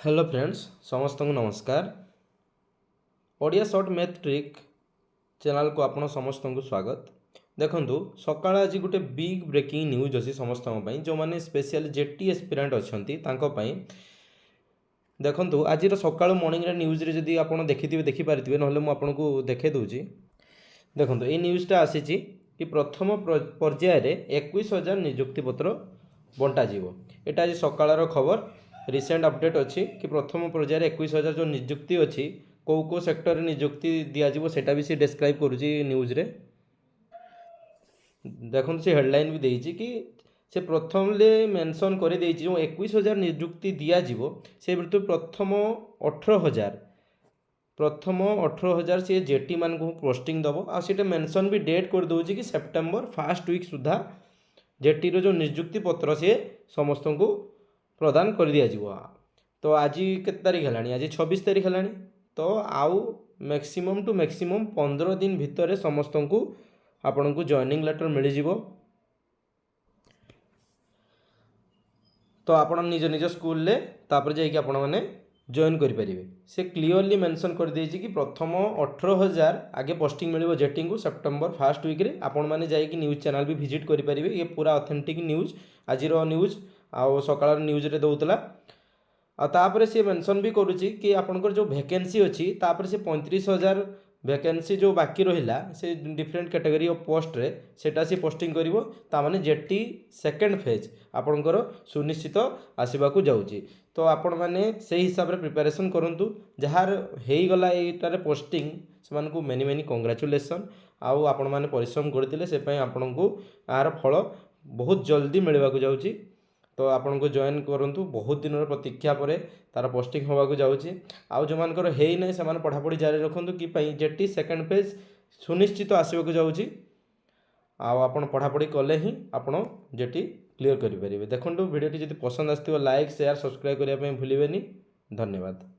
Hello friends समस्त को नमस्कार। Odia short math trick channel को आपण समस्त को स्वागत। देखंतु सकाळ आज गोटे बिग ब्रेकिंग न्यूज अच्छी समस्त जो मैंने स्पेशल जेटी एस्पिरेंट अच्छी देखंतु आज सकाळ मॉर्निंग न्यूज रे जदि आपण देखिथिबे देखि पारिथिबे नहले मु आपनको देखे दूची। देखंतु ए न्यूजटा आसीची कि प्रथम पर्याय रे 21,000 नियुक्ति पत्र बंटा जीवो। एटा आज सकाळर खबर रिसेंट अपडेट अच्छी कि प्रथम पर्यायर 21,000 जो नियुक्ति अच्छी कौ सेक्टर नियुक्ति दिज्व सेटा भी सी डिस्क्राइब करुच्ची न्यूज रे। देखो से हेडलाइन भी देती कि से प्रथम मेंशन कर जो 21,000 नियुक्ति दिज्व से प्रथम 18,000 सी जेटी मान को पोस्टिंग दब आटे मेंशन भी डेट कर दूची कि सेप्टेम्बर फर्स्ट वीक सुधा जेटी रो जो नियुक्ति पत्र सी समस्त को प्रदान कर दिज्व। तो आज के तारीख है आज 26 तारीख है तो आउ मैक्सिमम टू मैक्सिमम 15 दिन भितर समस्त को आपण को जॉइनिंग लेटर मिल जाव। तो आप निज निज स्कूल जाकि आपण मैंने जॉइन करेंगे। से क्लीयरली मेंशन कर देछि कि प्रथम 18,000 आगे पोस्टिंग मिल जेटी को सेप्टेम्बर फर्स्ट वीक रे आपण मैंने जाकि न्यूज चैनल भी विजिट करेंगे। ये पूरा ऑथेंटिक न्यूज आज न्यूज आउ सकाळ न्यूज रे दउतला तापर से मेंशन भी करुच्ची कि आपनकर जो वैकेंसी अच्छी तापर से 35,000 वैकेंसी जो बाकी रहिला से डिफरेंट कैटेगरी ऑफ पोस्ट रे सेटा से पोस्टिंग करिवो तामाने जेटी सेकंड फेज आपनकर सुनिश्चित आसीबा को जाउची। तो आपण माने सेही हिसाब रे प्रिपरेशन करंतु जहार हेई गला एटारे पोस्टिंग समान को मेनी मेनी कांग्रेचुलेशन आउ आपण माने परिश्रम करथिले से पय आपण को आर फल बहुत जल्दी मिलवा को जाउची। तो आपण को जॉइन करंतु बहुत दिन प्रतीक्षा पर तार पोस्टिंग होगा को जाउची। आउ जो मानकर हेई नै से मान पढ़ापढ़ी जारी रखंतु कि पई जेटी सेकंड पेज सुनिश्चित आसीबा को जाउची। आउ आपण पढ़ापढ़ी कले ही आपण जेटी क्लियर करि परिबे। देखंतु वीडियोटी जदि पसंद आस्तिबो लाइक शेयर सब्सक्राइब करिया पई भूलिबेनी। धन्यवाद।